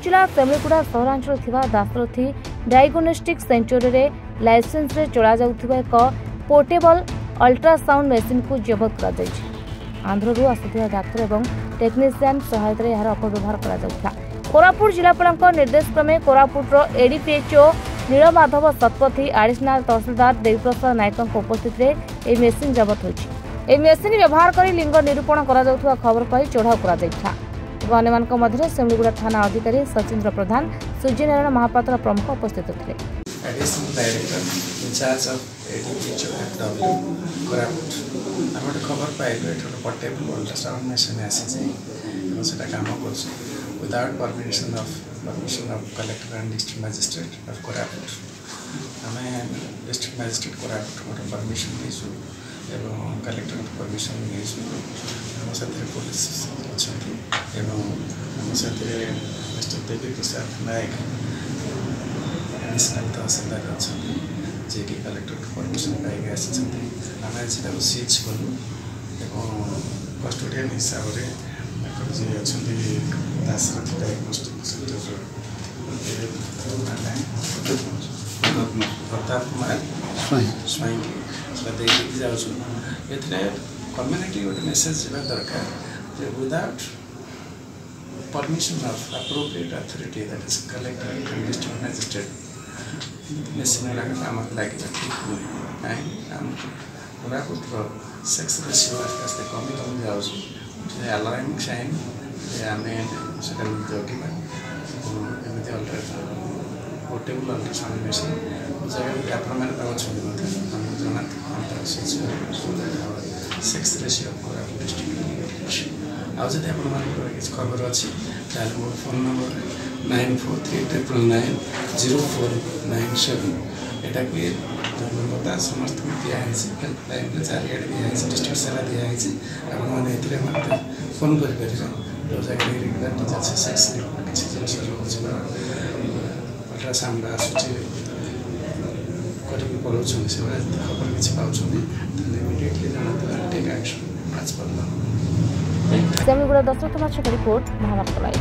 जिला सेमलीगुड़ा सहरांचल थिबा Dasarathi diagnostic century रे लाइसेंस रे चला जाउथिबा एक पोर्टेबल अल्ट्रासाउंड मेसिन को जबत करा जायछि। आंध्ररू आसुथिबा डाक्टर एवं टेक्नीशियन सहायता रे यार अपव्यवहार करा जाउथला। कोरापुट जिलापालक निर्देश क्रमे कोरापुटर एडीपीएचओ नीलमाधव शतपथी एडिशनल तहसीलदार देवीप्रसाद नायक उपस्थित में मेसीन जबत होइछि। ए मेसीन व्यवहार कर लिंग निरूपण करा जाउथबा खबर पाई चढ़ाऊ करा जाइछा। अन्य मध्य सेमलीगुड़ा थाना अधिकारी सचिंद्र प्रधान सूर्यनारायण महापात्र प्रमुख उपस्थित थे। Additional Director in charge of ADPHO FW Koraput आम गोटे खबर पाइलु ये गोटे पोर्टेबल अल्ट्रासाउंड मेसीन आसी काम कर without permission of collector and district magistrate of Koraput आम डिस्ट्रिक्ट मैजिस्ट्रेट कोरापुट गोटे परमिशन देसु एवं कलेक्टर परमिशन देसु पुलिस अच्छा मिस्टर देवी प्रसाद नायक एडिशनल तहसीलदार अच्छा जे कि कलेक्टर परमिशन पाई आसी आम आज सीज कलु कस्टोडियन हिसाब से जी अच्छा दासरथी डायग्नोस्टिक सेंटर प्रताप कुमार स्वाई जाऊँ ये कम्युनिटी गोटे मेसेज जावा दरकार without permission of appropriate authority that is collector and district magistrate machine गुड़ाक आम लगे ठीक नुहे कहीं कोरापुट सेक्स रेशियो आस्ते आस्ते कमी कमी जाऊँ अलार्मिंग साइन आम से जगह एमती पोर्टेबल अल्ट्रासाउंड मेसिन जगह आपण मैंने सेक्स रेशियो कोरापुट डिस्ट्रिक्ट आज किसी खबर अच्छी मो फोन नंबर 9439990497 यहाँ समस्त दिखाई हेल्पलाइन चारिड़े दिखाई डिस्ट्रिक्ट सारा दिखाई आपने फोन करेंगे जो जगह रेगुलर डिजाइन सेक्स किसी जिस रोज अल्ट्रासाउंड आसूँ कर पढ़ाऊँ से खबर किसी पाँच इमिडिएटली जहाँ टेक एक्शन आज पड़ना। सेमलीगुड़ा दशरथ माछक रिपोर्ट महाराष्ट्र लाइव।